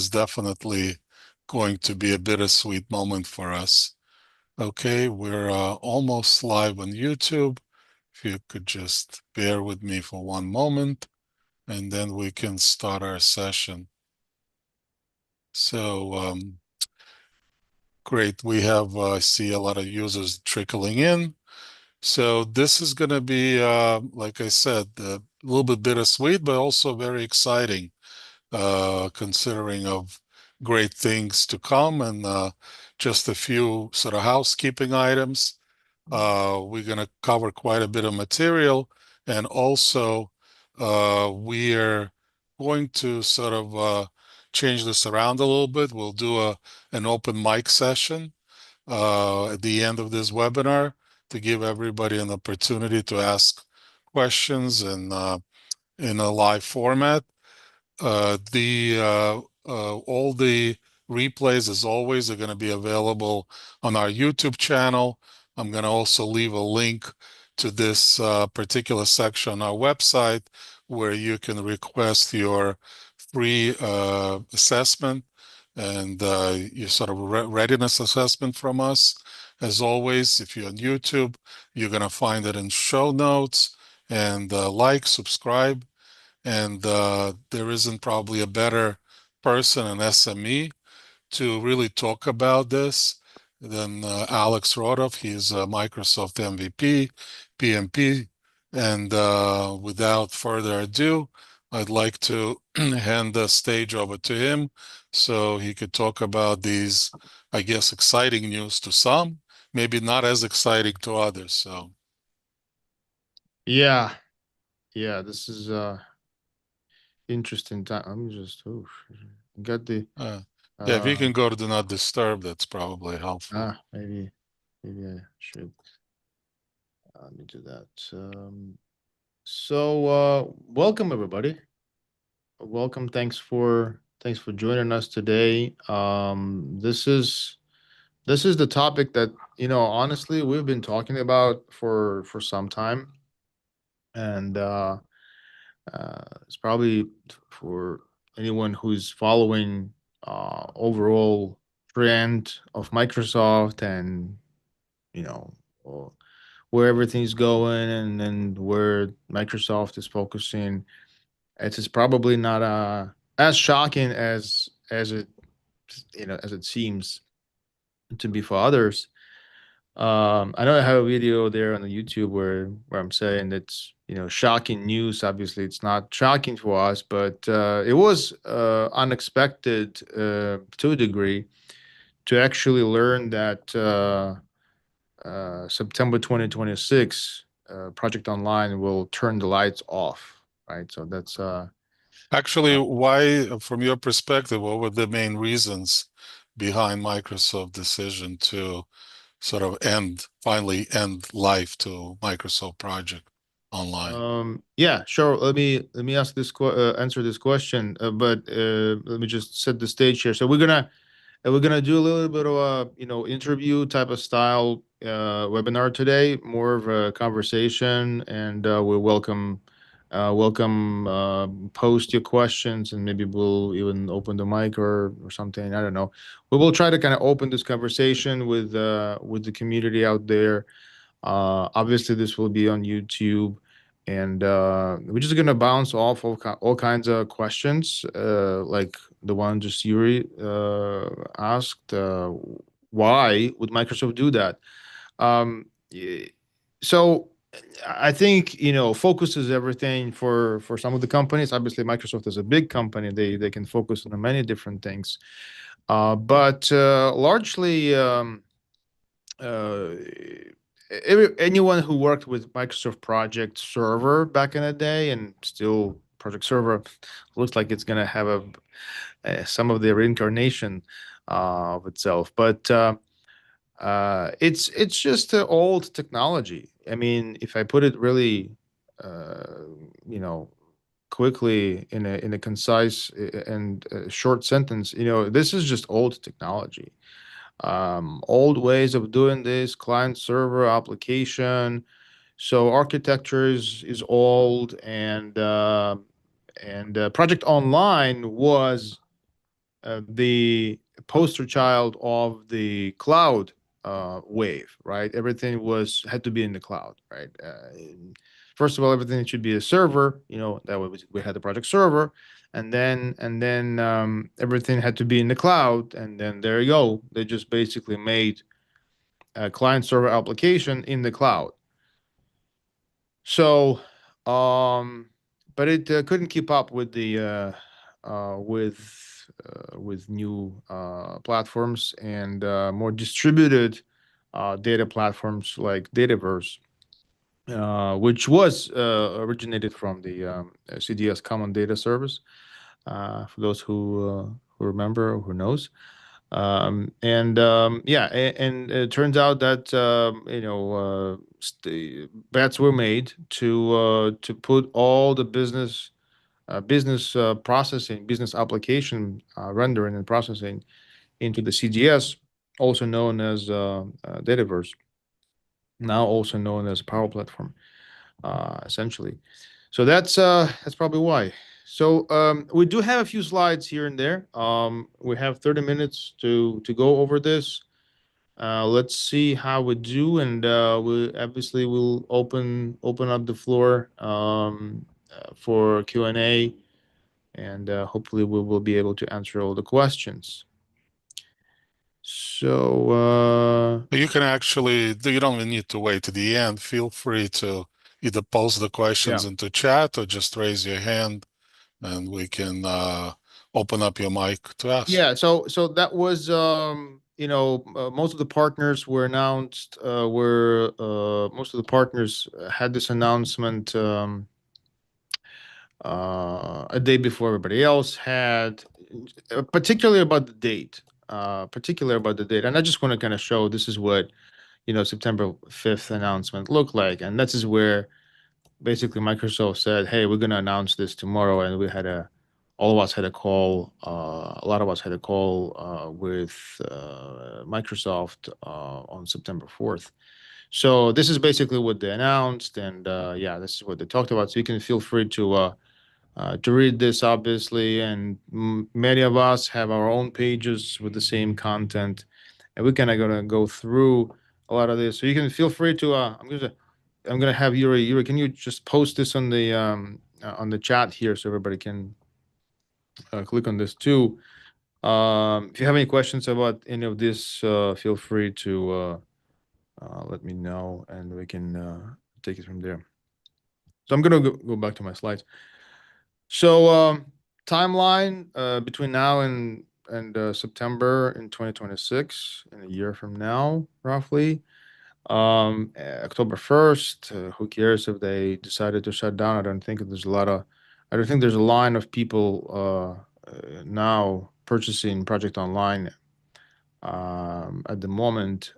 is definitely going to be a bittersweet moment for us. Okay, we're almost live on YouTube. If you could just bear with me for one moment, and then we can start our session. So, great. We have, I see a lot of users trickling in. So this is going to be, like I said, a little bit bittersweet, but also very exciting, considering of great things to come and just a few sort of housekeeping items. We're going to cover quite a bit of material, and also we're going to sort of change this around a little bit. We'll do an open mic session at the end of this webinar to give everybody an opportunity to ask questions and in a live format. All the replays, as always, are going to be available on our YouTube channel. I'm going to also leave a link to this particular section on our website where you can request your free assessment and your sort of readiness assessment from us. As always, if you're on YouTube, you're going to find it in show notes, and like, subscribe, and there isn't probably a better person, an SME, to really talk about this than Alex Rodov. He's a Microsoft MVP, PMP. And without further ado, I'd like to hand the stage over to him so he could talk about these, I guess, exciting news to some, maybe not as exciting to others. So, Yeah, yeah, this is interesting time. I'm just got the uh, yeah, if you uh can go to Do Not Disturb, that's probably helpful. maybe I should let me do that. So welcome everybody. Welcome. Thanks for joining us today. This is the topic that honestly we've been talking about for some time, and it's probably for anyone who's following overall trend of Microsoft and you know or where everything's going and where Microsoft is focusing. It's probably not as shocking as it seems to be for others. I know I have a video there on the YouTube where I'm saying it's shocking news. Obviously, it's not shocking for us, but it was unexpected to a degree to actually learn that September 2026 Project Online will turn the lights off. Right, so that's Actually, why, from your perspective, what were the main reasons behind Microsoft's decision to sort of finally end life to Microsoft Project Online? Yeah, sure. Let me ask answer this question, but let me just set the stage here. So we're gonna do a little bit of a interview type of style webinar today, more of a conversation, and we'll welcome post your questions, and maybe we'll even open the mic or something. I don't know. We will try to kind of open this conversation with the community out there. Obviously, this will be on YouTube, and we're just gonna bounce off all kinds of questions, like the one just Yuri asked. Why would Microsoft do that? Y- so I think focus is everything for some of the companies. Obviously, Microsoft is a big company; they can focus on many different things, but largely. Uh, Anyone who worked with Microsoft Project Server back in the day, and still Project Server looks like it's going to have some of the reincarnation of itself, but it's just old technology. I mean, if I put it really, uh, you know, quickly in a concise and short sentence, this is just old technology, old ways of doing this, client server application. So architecture is old, and Project Online was the poster child of the cloud wave, right? Everything was had to be in the cloud, right? First of all, everything should be a server. That way we had the project server, and then everything had to be in the cloud, and then there you go. They just basically made a client server application in the cloud. So, um, but it couldn't keep up with the with new platforms and more distributed data platforms like Dataverse, which was originated from the CDS Common Data Service. For those who remember or who knows, yeah, and it turns out that bets were made to put all the business processing, business application rendering and processing into the CDS, also known as Dataverse, now also known as Power Platform, essentially. So that's probably why. So we do have a few slides here and there. We have 30 minutes to go over this. Let's see how we do, and we obviously will open up the floor for Q&A, and hopefully we will be able to answer all the questions. So You can actually, you don't even need to wait to the end. Feel free to either post the questions yeah. into chat or just raise your hand and we can open up your mic to ask. Yeah, so that was most of the partners were announced. Were Most of the partners had this announcement a day before everybody else had, particularly about the date. Particularly about the date, and I just want to kind of show this is what September 5th announcement looked like, and this is where basically Microsoft said, "Hey, we're going to announce this tomorrow," and all of us had a call. A lot of us had a call with Microsoft on September 4th. So this is basically what they announced, and yeah, this is what they talked about. So you can feel free to read this, obviously, and many of us have our own pages with the same content, and we're kind of gonna go through a lot of this. So you can feel free to. I'm gonna have Yuri. Yuri, can you just post this on the chat here so everybody can click on this too? If you have any questions about any of this, feel free to let me know, and we can take it from there. So I'm gonna go back to my slides. So timeline between now and September in 2026, in a year from now, roughly. October 1st. Who cares if they decided to shut down? I don't think there's a line of people now purchasing Project Online at the moment.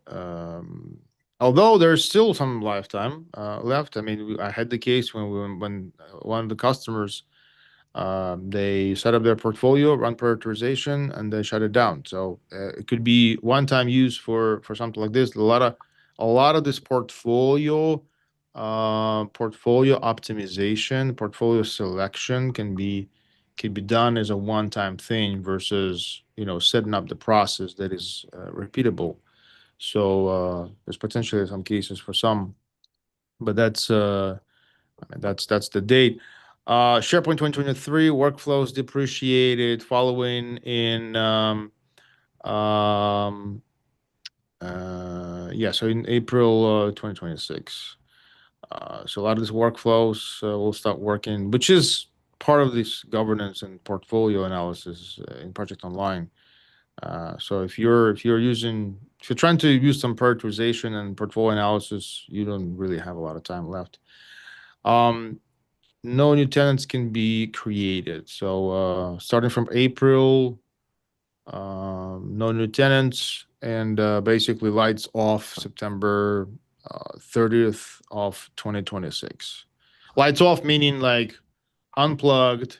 Although there's still some lifetime left. I mean, I had the case when one of the customers they set up their portfolio, run prioritization, and then shut it down. So it could be one-time use for something like this. A lot of this portfolio optimization, portfolio selection can be done as a one-time thing versus setting up the process that is repeatable. So there's potentially some cases for some, but that's the date. SharePoint 2023 workflows depreciated following in so in April 2026. So a lot of these workflows will start working, which is part of this governance and portfolio analysis in Project Online. So if you're trying to use some prioritization and portfolio analysis, you don't really have a lot of time left. No new tenants can be created. So starting from April, no new tenants, and basically lights off September 30th of 2026. Lights off meaning like unplugged,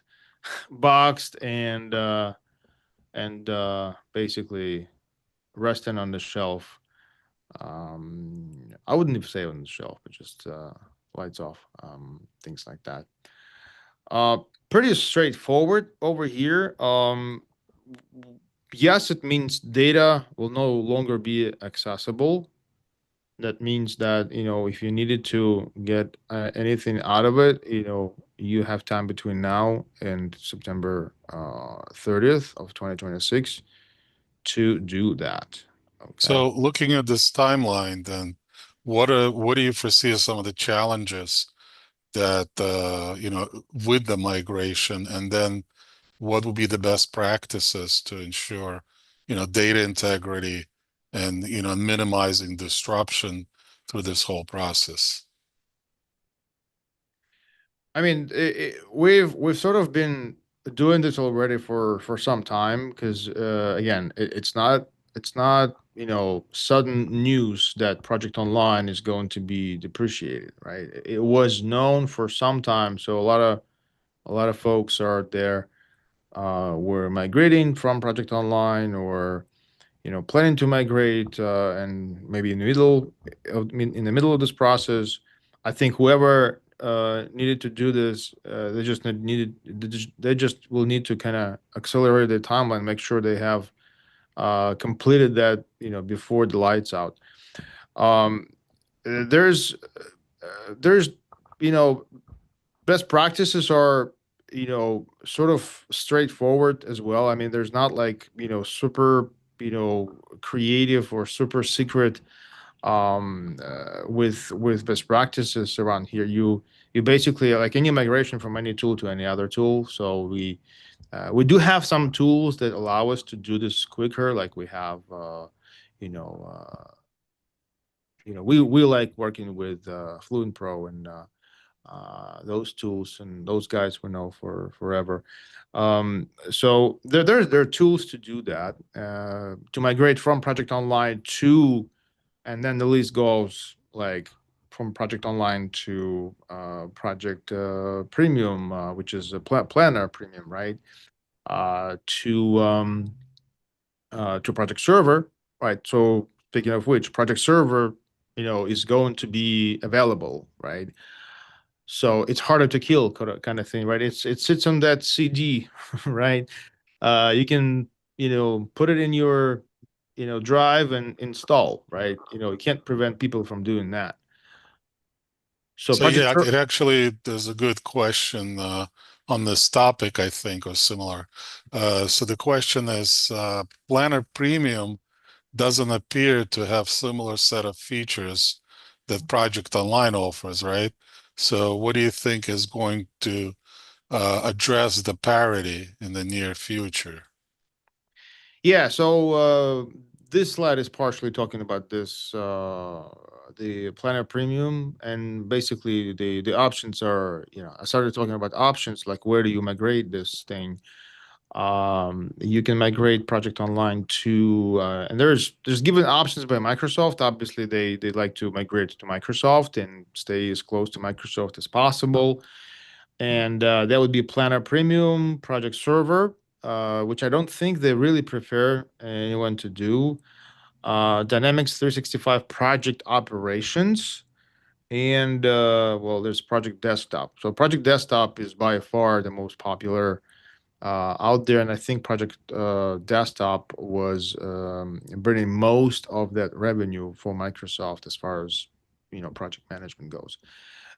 boxed, and basically resting on the shelf. I wouldn't even say on the shelf, but just lights off, things like that. Uh, Pretty straightforward over here. yes, it means data will no longer be accessible. That means that, if you needed to get anything out of it, you have time between now and September 30th of 2026 to do that. Okay. So looking at this timeline, then what do you foresee as some of the challenges that with the migration, and then what would be the best practices to ensure data integrity and minimizing disruption through this whole process? I mean, we've sort of been doing this already for some time because again, it's not sudden news that Project Online is going to be depreciated, right? It was known for some time, so a lot of folks are there were migrating from Project Online or planning to migrate, and maybe in the middle of this process. I think whoever needed to do this, they just will need to kind of accelerate their timeline, make sure they have completed that before the lights out. um, there's you know best practices are sort of straightforward as well. I mean, there's not like super creative or super secret with best practices around here. You basically, like any migration from any tool to any other tool. So we do have some tools that allow us to do this quicker, like we have you know we like working with Fluent Pro and those tools, and those guys we know for forever. So there are tools to do that, to migrate from Project Online to, and then the list goes like from Project Online to Project Premium, which is a Planner Premium, right? To Project Server, right? So speaking of which, Project Server, is going to be available, right? So it's harder to kill kind of thing, right? It sits on that CD, right? You can put it in your drive and install, right? You can't prevent people from doing that. So So Project yeah, it actually there's a good question on this topic, I think, or similar. So the question is, Planner Premium doesn't appear to have similar set of features that Project Online offers, right? So what do you think is going to address the parity in the near future? Yeah, so this slide is partially talking about this, the Planner Premium, and basically the options are, I started talking about options like where do you migrate this thing. You can migrate Project Online to, and there's given options by Microsoft. Obviously, they like to migrate to Microsoft and stay as close to Microsoft as possible, and that would be Planner Premium, Project Server, which I don't think they really prefer anyone to do. Dynamics 365 Project Operations, and well, there's Project Desktop. So Project Desktop is by far the most popular out there, and I think Project Desktop was bringing most of that revenue for Microsoft as far as project management goes.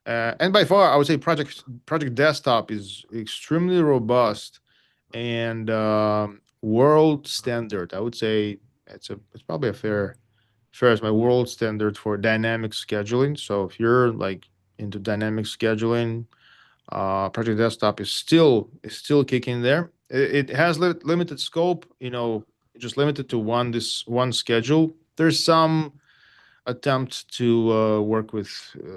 And by far, I would say Project Desktop is extremely robust and world standard. I would say it's probably a fair as my world standard for dynamic scheduling. So if you're like into dynamic scheduling, Project Desktop is still kicking there. It has limited scope, just limited to one schedule. There's some attempt to work with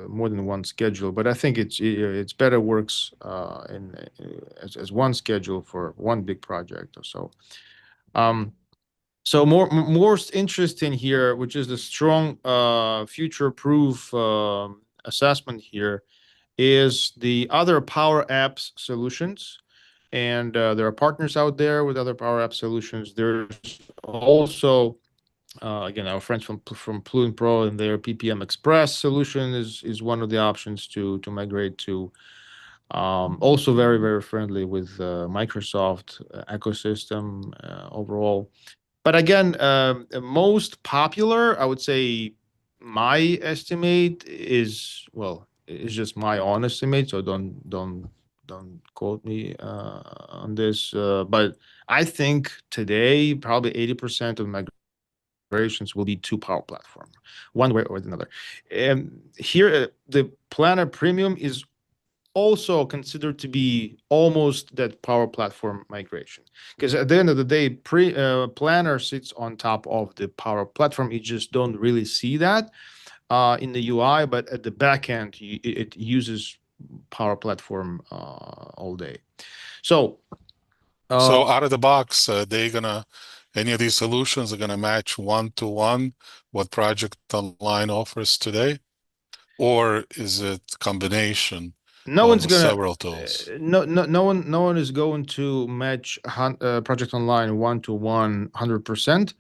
more than one schedule, but I think it's better works as one schedule for one big project or so. Um, so most interesting here, which is the strong future-proof assessment here, is the other Power Apps solutions. And there are partners out there with other Power App solutions. There's also, again, our friends from Fluent Pro and their PPM Express solution is one of the options to migrate to. Also very, very friendly with Microsoft ecosystem overall. But again, most popular, I would say my estimate is, well, it's just my honest estimate, so don't quote me on this. But I think today probably 80% of migrations will be to Power Platform, one way or another. Here, the Planner Premium is also considered to be almost that Power Platform migration. Because at the end of the day, Planner sits on top of the Power Platform. You just don't really see that in the UI, but at the back end, it uses Power Platform all day. So, uh, So out of the box, any of these solutions are gonna match one to one what Project Online offers today, or is it combination no one's of gonna several tools? no one is going to match Project Online 1-to-1 100%,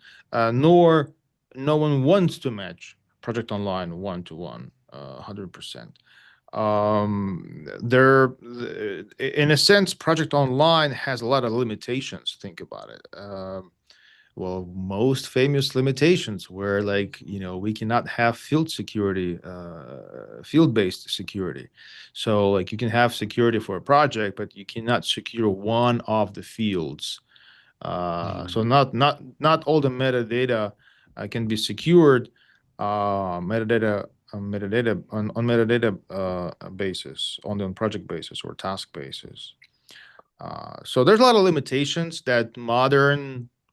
nor no one wants to match Project Online 1-to-1 100%. There In a sense, Project Online has a lot of limitations. Think about it. Well, most famous limitations where, like, we cannot have field security, field-based security. So like you can have security for a project, but you cannot secure one of the fields. So Mm. not all the metadata can be secured. Metadata on metadata basis, on project basis or task basis. So there's a lot of limitations that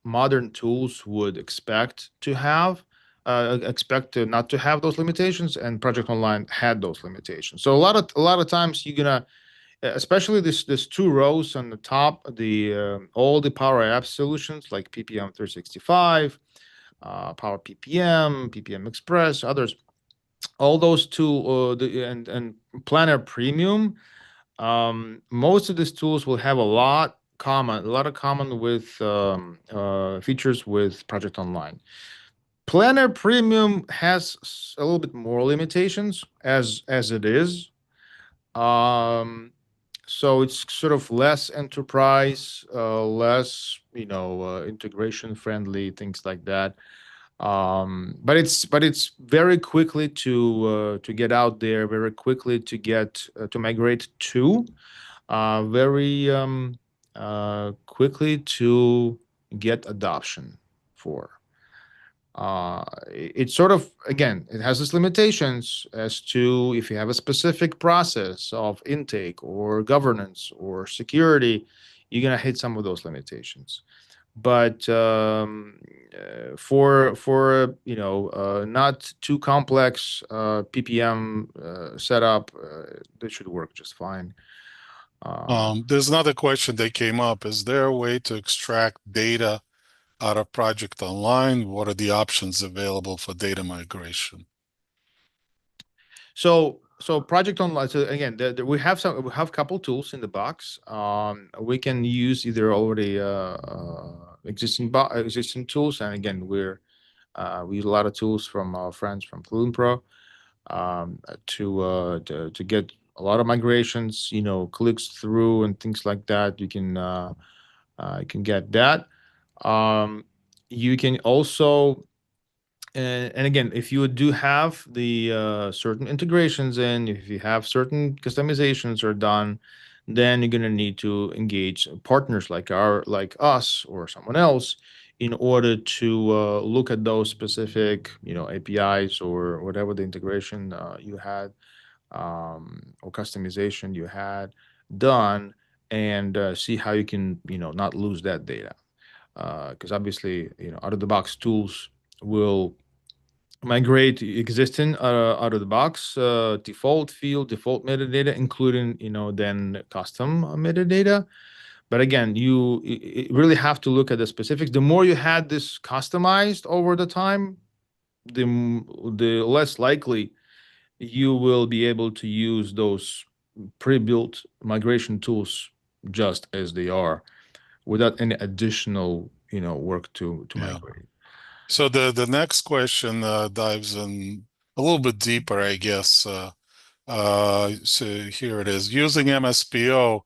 modern tools would expect to have, expect to not to have those limitations, and Project Online had those limitations. So a lot of times you're gonna, especially this two rows on the top, the all the Power Apps solutions like PPM 365, Power PPM, PPM Express, others, all those two, and Planner Premium. Most of these tools will have a lot of common with features with Project Online. Planner Premium has a little bit more limitations as it is. Um, so it's sort of less enterprise, less integration friendly, things like that. But it's very quickly to get out there, very quickly to get to migrate to, very quickly to get adoption for. It's sort of, again, it has its limitations as to if you have a specific process of intake or governance or security, you're gonna hit some of those limitations. But for not too complex PPM setup, they should work just fine. There's another question that came up. Is there a way to extract data out of Project Online? What are the options available for data migration? So Project Online. So again, we have a couple tools in the box. We can use either already existing tools, and again, we use a lot of tools from our friends from Fluent Pro to get a lot of migrations, clicks through and things like that. You can get that. Um, you can also, and again, if you do have the certain integrations in, if you have certain customizations are done, then you're gonna need to engage partners like us or someone else in order to look at those specific, APIs or whatever the integration you had, or customization you had done, and see how you can, not lose that data. Because obviously, out of the box tools will migrate existing out of the box default field, default metadata, including then custom metadata. But again, you really have to look at the specifics. The more you had this customized over the time, the less likely you will be able to use those pre-built migration tools just as they are, without any additional work to Yeah. migrate. So the next question dives in a little bit deeper, I guess. So here it is. Using MSPO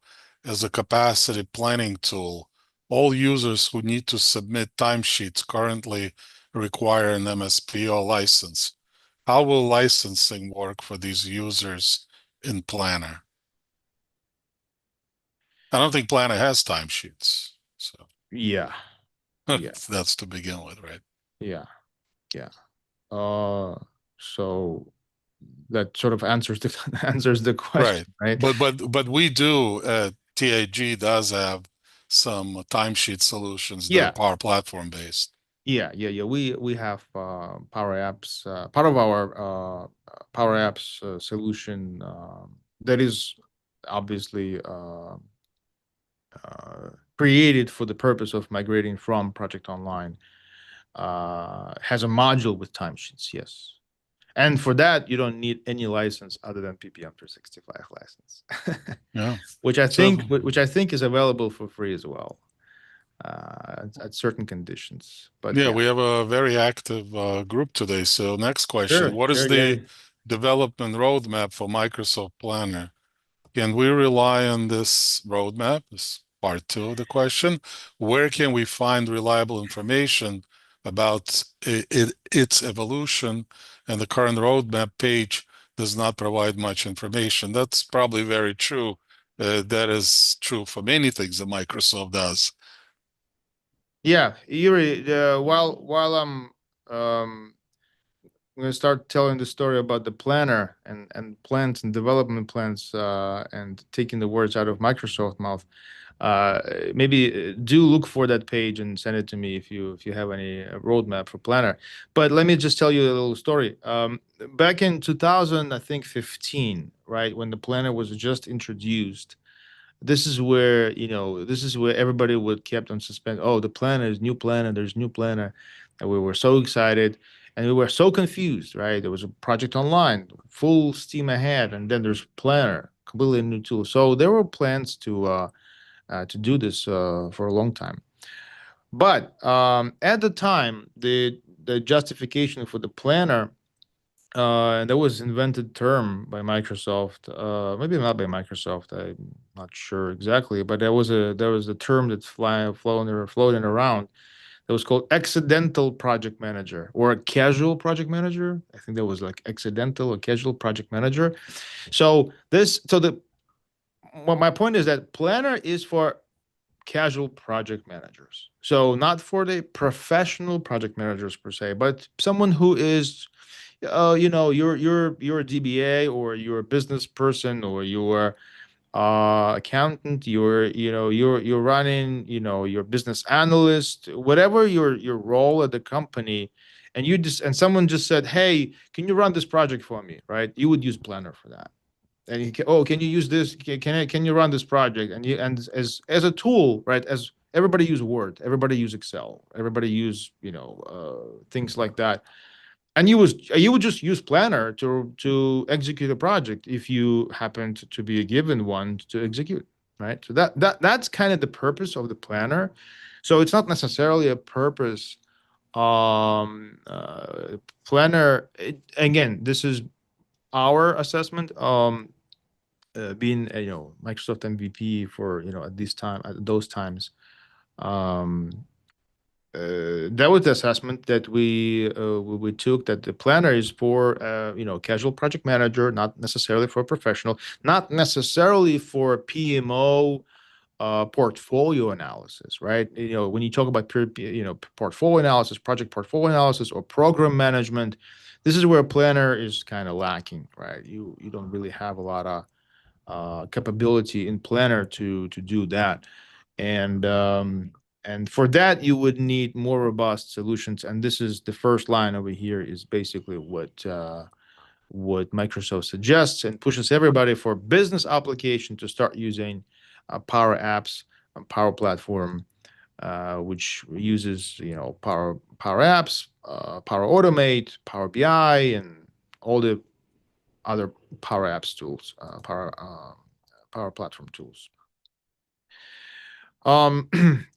as a capacity planning tool, all users who need to submit timesheets currently require an MSPO license. How will licensing work for these users in Planner? I don't think Planner has timesheets, so Yeah, yeah, that's to begin with, right? yeah, yeah. Uh, so that sort of answers the answers the Right. question, right? But we do TAG does have some timesheet solutions that are Yeah, Power Platform based. yeah. We have Power Apps. Part of our Power Apps solution that is obviously created for the purpose of migrating from Project Online has a module with timesheets. Yes. And for that, you don't need any license other than PPM 365 license, Yeah. which I So think which I think is available for free as well at certain conditions. But yeah, yeah, we have a very active group today. So next question, sure, what is sure, yeah. the development roadmap for Microsoft Planner? Can we rely on this roadmap? This part two of the question. Where can we find reliable information about its evolution? And the current roadmap page does not provide much information. That's probably very true. That is true for many things that Microsoft does. Yeah, Yuri, um I'm gonna start telling the story about the planner and plans and development plans and taking the words out of Microsoft mouth. Maybe do look for that page and send it to me if you have any roadmap for planner. But let me just tell you a little story. Back in 2000, I think 15, right when the planner was just introduced, this is where this is where everybody would kept on suspense. Oh, the planner is new planner. There's new planner, and we were so excited, and we were so confused. Right, there was a project online, full steam ahead, and then there's planner, completely new tool. So there were plans to do this for a long time. But at the time, the justification for the planner that was invented term by Microsoft. Maybe not by Microsoft. I'm not sure exactly, but there was a term that's floating around. That was called accidental project manager or a casual project manager. I think that was like accidental or casual project manager. So the well, my point is that planner is for casual project managers. So not for the professional project managers per se, but someone who is you're a DBA or you're a business person or you're accountant, you're running, your business analyst, whatever your role at the company, and you just and someone just said, "Hey, can you run this project for me?" Right? You would use Planner for that. And can you use this? Can you run this project? And as a tool, right? As everybody use Word, everybody use Excel, everybody use things like that, and you would just use planner to execute a project if you happen to be a given one to execute, right? So that's kind of the purpose of the planner. So it's not necessarily a purpose planner again, this is our assessment, being Microsoft MVP for at this time, at those times. um that was the assessment that we took, that the planner is for casual project manager, not necessarily for professional, not necessarily for PMO portfolio analysis, right? When you talk about portfolio analysis, project portfolio analysis, or program management, this is where planner is kind of lacking, right? You don't really have a lot of capability in planner to do that, and for that you would need more robust solutions. And this is the first line over here is basically what Microsoft suggests and pushes everybody for business application to start using Power Apps and Power Platform, which uses Power Apps, Power Automate, Power BI, and all the other Power Apps tools, Power Platform tools.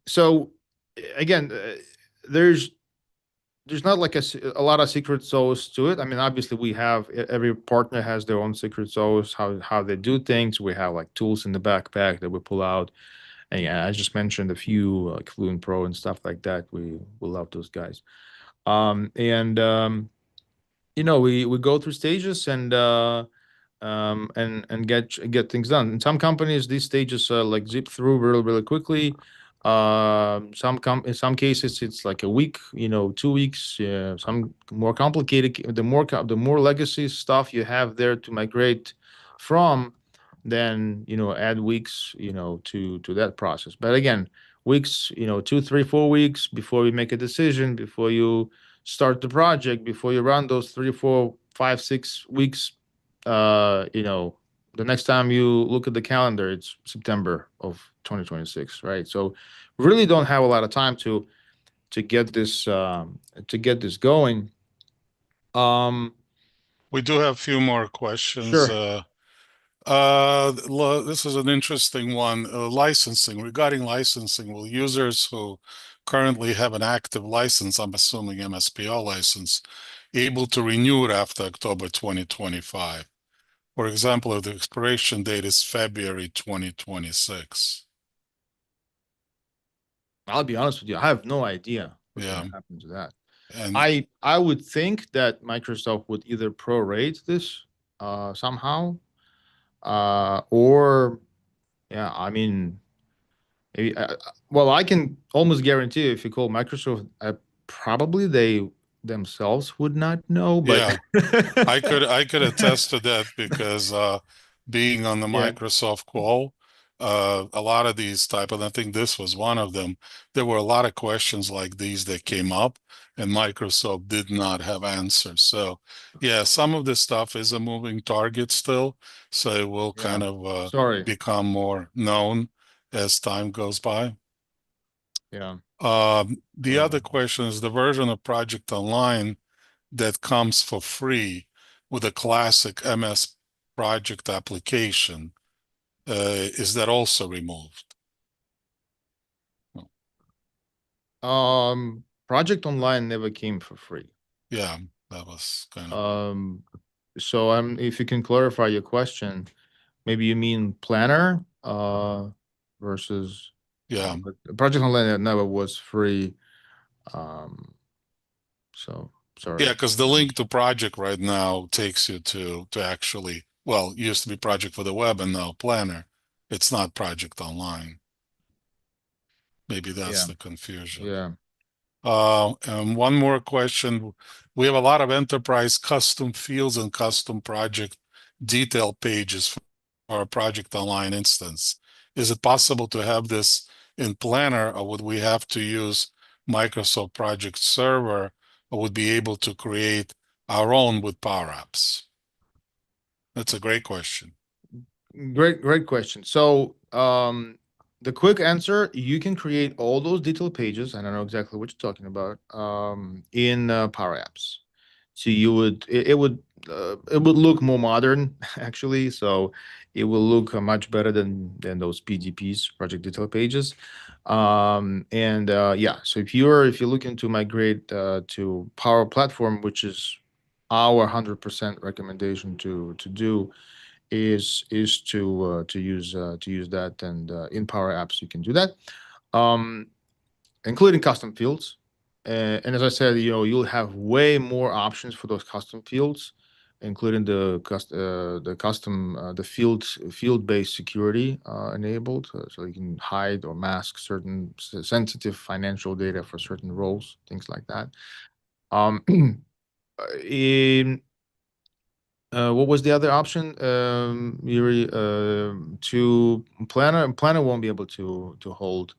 So again, there's there's not like a lot of secret sauce to it. I mean, obviously, we have every partner has their own secret sauce, how they do things. We have like tools in the backpack that we pull out. And yeah, I just mentioned a few like Fluent Pro and stuff like that. We love those guys. And we go through stages and get things done. In some companies, these stages like zip through really really quickly. In some cases it's like a week, 2 weeks. Some more complicated. The more legacy stuff you have there to migrate from, then add weeks to that process. But again, weeks, 2, 3, 4 weeks before you make a decision, before you start the project, before you run those 3, 4, 5, 6 weeks. The next time you look at the calendar, it's September of 2026, right? So really don't have a lot of time to get this going. Um, We do have a few more questions. sure. This is an interesting one. Licensing. Regarding licensing, will users who currently have an active license, I'm assuming MSPL license, able to renew it after October 2025? For example, if the expiration date is February 2026. I'll be honest with you, I have no idea what's going Yeah. to happen to that. And I would think that Microsoft would either prorate this somehow, or yeah, I mean, maybe, well, I can almost guarantee you if you call Microsoft, probably they themselves would not know, but yeah, I could attest to that because being on the yeah, Microsoft call, a lot of these type, and I think this was one of them. There were a lot of questions like these that came up, and Microsoft did not have answers. So, yeah, some of this stuff is a moving target still, so it will yeah. kind of Sorry. become more known as time goes by. Yeah. The Sorry other about that. question is the version of Project Online that comes for free with a classic MS project application. Is that also removed? Project Online never came for free. Yeah, that was kind of, Um, so if you can clarify your question, maybe you mean Planner, versus, yeah. but Project Online never was free. Um, so Yeah, sorry. because the link to project right now takes you to actually, well, it used to be project for the web and now Planner. It's not project online. Maybe that's Yeah. the confusion. Yeah. And one more question. We have a lot of enterprise custom fields and custom project detail pages for our project online instance. Is it possible to have this in Planner, or would we have to use Microsoft Project Server, or would be able to create our own with Power Apps? That's a great question. Great question. So, the quick answer, you can create all those detailed pages, and I know exactly what you're talking about, in Power Apps. So it would look more modern actually. So it will look much better than those PDPs, project detail pages. And yeah, so if you're looking to migrate to Power Platform, which is our 100% recommendation to do, is to use that, and in Power Apps you can do that, um, including custom fields. And as I said, you'll have way more options for those custom fields, including the field-based security enabled, so you can hide or mask certain sensitive financial data for certain roles, things like that. Um, in What was the other option? Yuri, to Planner won't be able to hold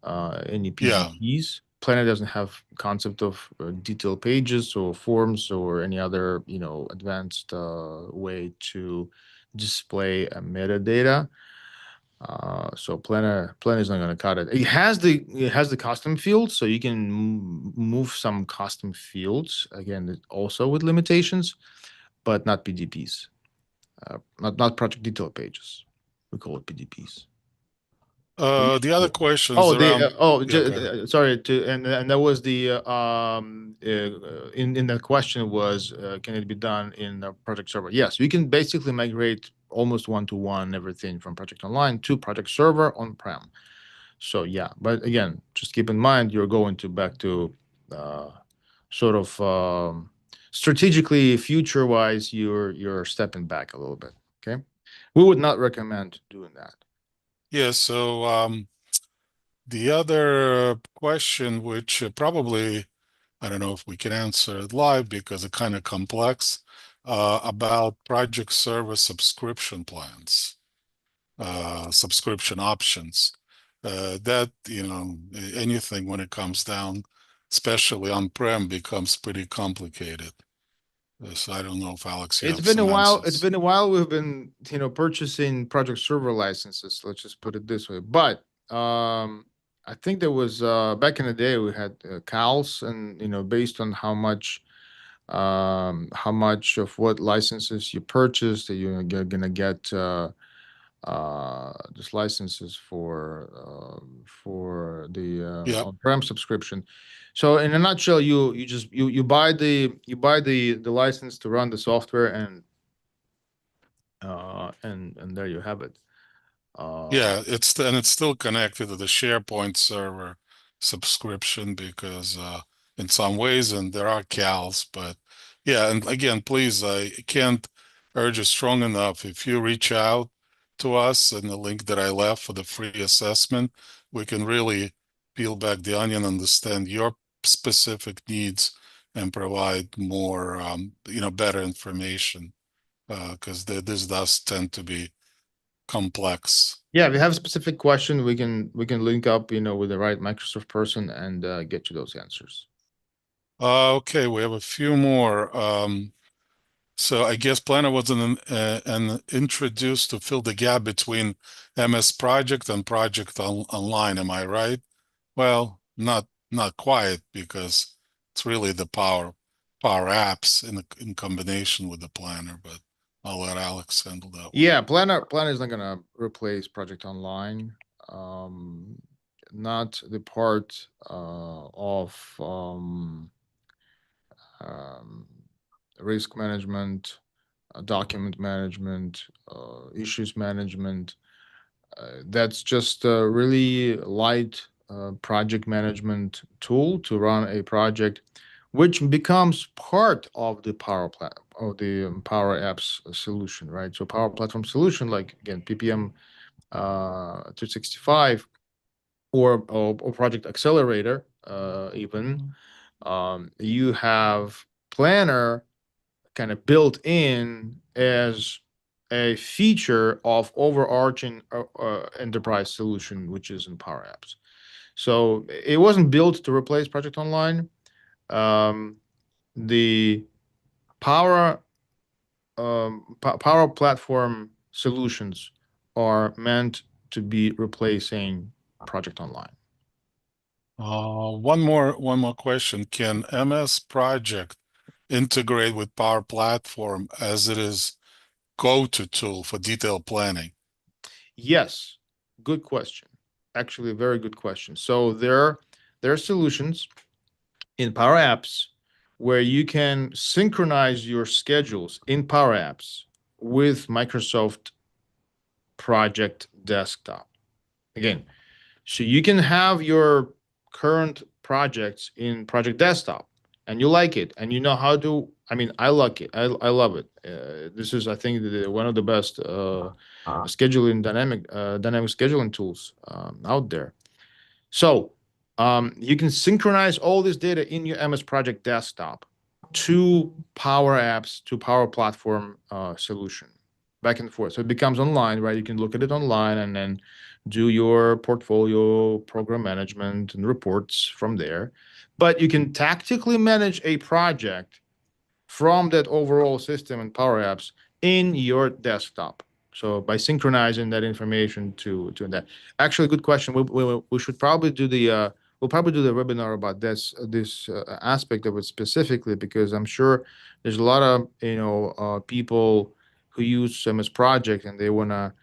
any Yeah, PDPs. Planner doesn't have concept of detailed pages or forms or any other advanced way to display metadata. So Planner is not going to cut it. It has the custom fields, so you can move some custom fields again, also with limitations, but not PDPs. Not project detail pages. We call it PDPs. The other question is Oh, around, yeah, go ahead. sorry to and that was the in that question was can it be done in a project server? Yes, we can basically migrate almost one to one everything from project online to project server on prem. So yeah, but again, just keep in mind you're going to back to uh, sort of strategically future wise you're stepping back a little bit. Okay, we would not recommend doing that. Yeah, so the other question, which probably I don't know if we can answer it live because it's kind of complex, about project service subscription plans, subscription options. That, anything when it comes down, especially on-prem, becomes pretty complicated. So I don't know if Alex, you It's have been a some while. It's answers. been a while. We've been, purchasing project server licenses. Let's just put it this way. But I think there was back in the day we had CALs, and based on how much of what licenses you purchased, that you're gonna get just licenses for the Yep. on-prem subscription. So in a nutshell, you just you buy the license to run the software, and there you have it. Uh, Yeah, it's still connected to the SharePoint server subscription because in some ways, and there are CALs, but yeah, and again, please, I can't urge it strong enough. If you reach out to us and the link that I left for the free assessment, we can really peel back the onion, understand your specific needs, and provide more, better information because this does tend to be complex. yeah, if you have a specific question, we can link up, with the right Microsoft person and get you those answers. Okay, we have a few more. So I guess Planner was introduced to fill the gap between MS Project and Project Online. Am I right? Well, not quite because it's really the Power Apps in combination with the Planner. But I'll let Alex handle that one. Yeah, Planner is not gonna replace Project Online. Um, Not the part of um, risk management, document management, issues management. That's just a really light project management tool to run a project, which becomes part of the Power Apps solution, right? So Power Platform solution, like again PPM 265 or Project Accelerator, even you have Planner kind of built in as a feature of overarching enterprise solution, which is in Power Apps. So it wasn't built to replace Project Online. Um, the Power Power Platform solutions are meant to be replacing Project Online. One more question. Can MS Project integrate with Power Platform as it is go-to tool for detailed planning? Yes, good question. Actually, a very good question. So there are solutions in Power Apps where you can synchronize your schedules in Power Apps with Microsoft Project Desktop. Again, so you can have your current projects in Project Desktop and you like it and you know how to. I mean, I like it. I love it. This is, I think, one of the best scheduling dynamic scheduling tools out there. So you can synchronize all this data in your MS Project desktop to Power Apps, to Power Platform solution, back and forth. So it becomes online, right? You can look at it online and then do your portfolio, program management, and reports from there. But you can tactically manage a project from that overall system and Power Apps in your desktop. So by synchronizing that information to that, actually, good question. We should probably do the we'll probably do the webinar about this aspect of it specifically because I'm sure there's a lot of people who use MS Project and they wanna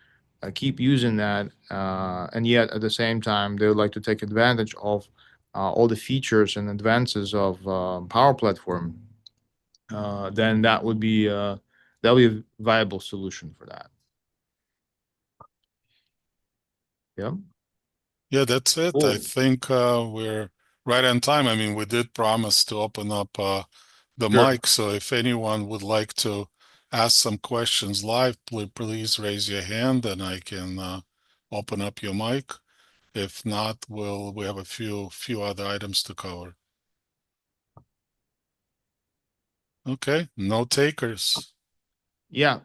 keep using that, and yet at the same time they would like to take advantage of all the features and advances of Power Platform, then that would be a viable solution for that. Yeah. Yeah, that's it. I Cool. think we're right on time. I mean, we did promise to open up the Sure. mic, so if anyone would like to ask some questions live, please raise your hand and I can open up your mic. If not, we have a few other items to cover. Okay, no takers. Yeah.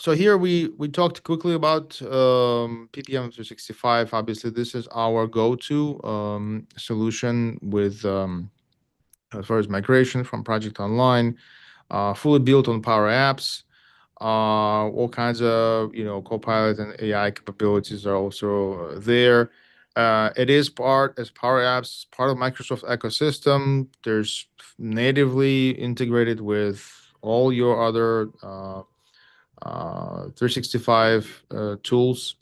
So here we talked quickly about PPM 365. Obviously, this is our go-to solution with as far as migration from Project Online, fully built on Power Apps. All kinds of Copilot and AI capabilities are also there. It is part as Power Apps, part of Microsoft ecosystem. There's natively integrated with all your other 365 tools.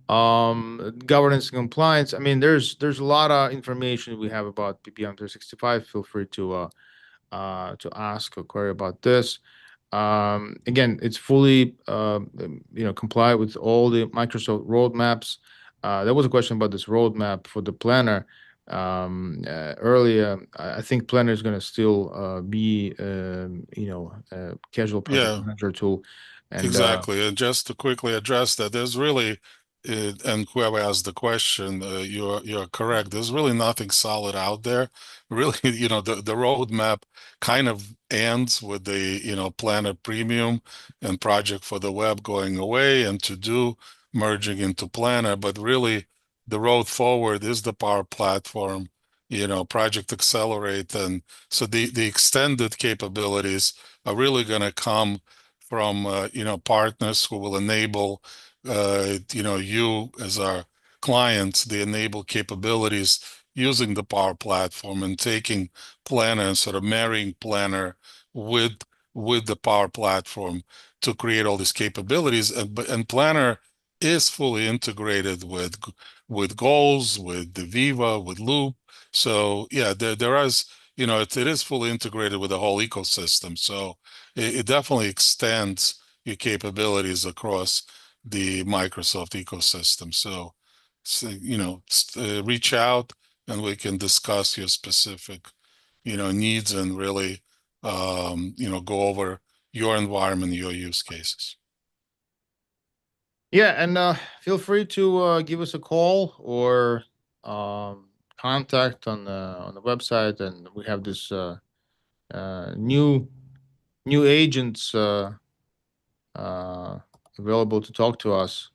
Governance and compliance. I mean, there's a lot of information we have about PPM 365. Feel free to ask or query about this. Again, it's fully comply with all the Microsoft roadmaps. There was a question about this roadmap for the planner earlier. I think planner is going to still be a casual project Yeah, manager tool, and exactly. And just to quickly address that, there's really, and whoever asked the question, you're correct. There's really nothing solid out there. Really, the roadmap kind of ends with the, Planner Premium and Project for the Web going away and To Do merging into Planner. But really, the road forward is the Power Platform, Project Accelerate. And so the extended capabilities are really going to come from partners who will enable you as our clients, they enable capabilities using the Power Platform and taking Planner and sort of marrying Planner with the Power Platform to create all these capabilities. And Planner is fully integrated with Goals, with the Viva, with Loop. So yeah, there is, it is fully integrated with the whole ecosystem. So it definitely extends your capabilities across the Microsoft ecosystem. So reach out and we can discuss your specific, needs and really, go over your environment, your use cases. yeah, and feel free to give us a call or um, contact on the website, and we have this new agents uh, available to talk to us.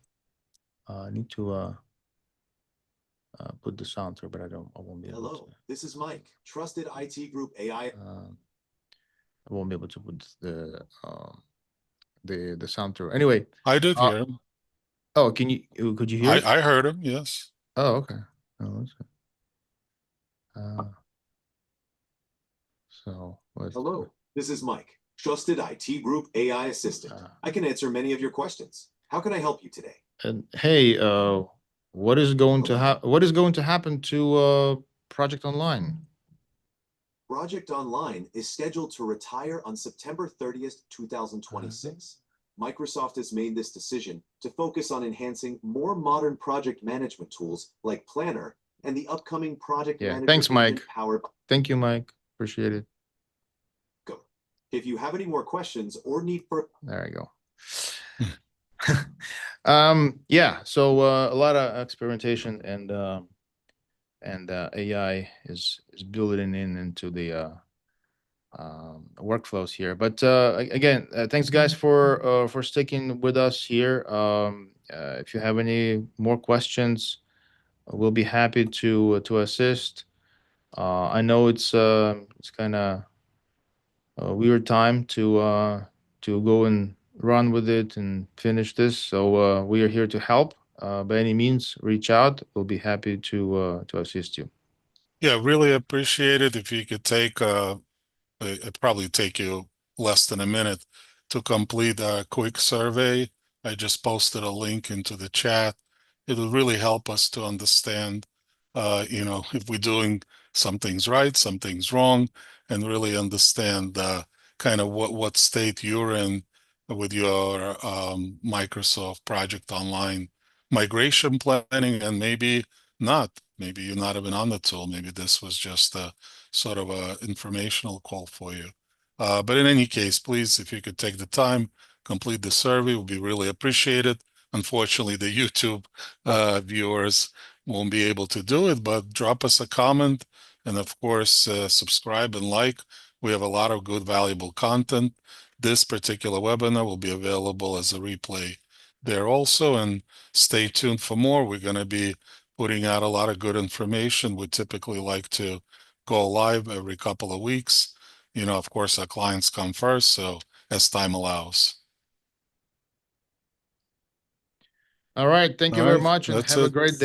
I need to put the sound through, but I won't be able to. Hello, this is Mike, trusted IT Group AI. I won't be able to put the sound through. Anyway, I did uh, hear him. oh, could you hear it? I heard him, yes. Oh, okay. Oh, that's good. Uh, so let's. Hello, this is Mike, trusted IT Group AI assistant. I can answer many of your questions. How can I help you today? And hey, what is going to happen to Project Online? Project Online is scheduled to retire on September 30th, 2026. Microsoft has made this decision to focus on enhancing more modern project management tools like Planner and the upcoming Project Yeah, Manager thanks, Mike. agent powered by Thank you, Mike. Appreciate it. Go. If you have any more questions or need for There you go. Yeah, so a lot of experimentation and AI is building into the workflows here. But again, thanks guys for sticking with us here. If you have any more questions, we'll be happy to assist. I know it's kind of a weird time to go and run with it and finish this. So we are here to help. By any means, reach out. We'll be happy to assist you. Yeah, really appreciate it. If you could take it'd probably take you less than a minute to complete a quick survey. I just posted a link into the chat. It'll really help us to understand, if we're doing some things right, some things wrong, and really understand kind of what state you're in with your Microsoft Project Online migration planning, and maybe not. Maybe you're not even on the tool. Maybe this was just a sort of a informational call for you. But in any case, please, if you could take the time, complete the survey, would be really appreciated. Unfortunately, the YouTube viewers won't be able to do it, but drop us a comment and, of course, subscribe and like. We have a lot of good, valuable content. This particular webinar will be available as a replay there also, and stay tuned for more. We're going to be putting out a lot of good information. We typically like to go live every couple of weeks. Of course, our clients come first, so as time allows. All right. Thank you All very right, much and that's have a it. great day.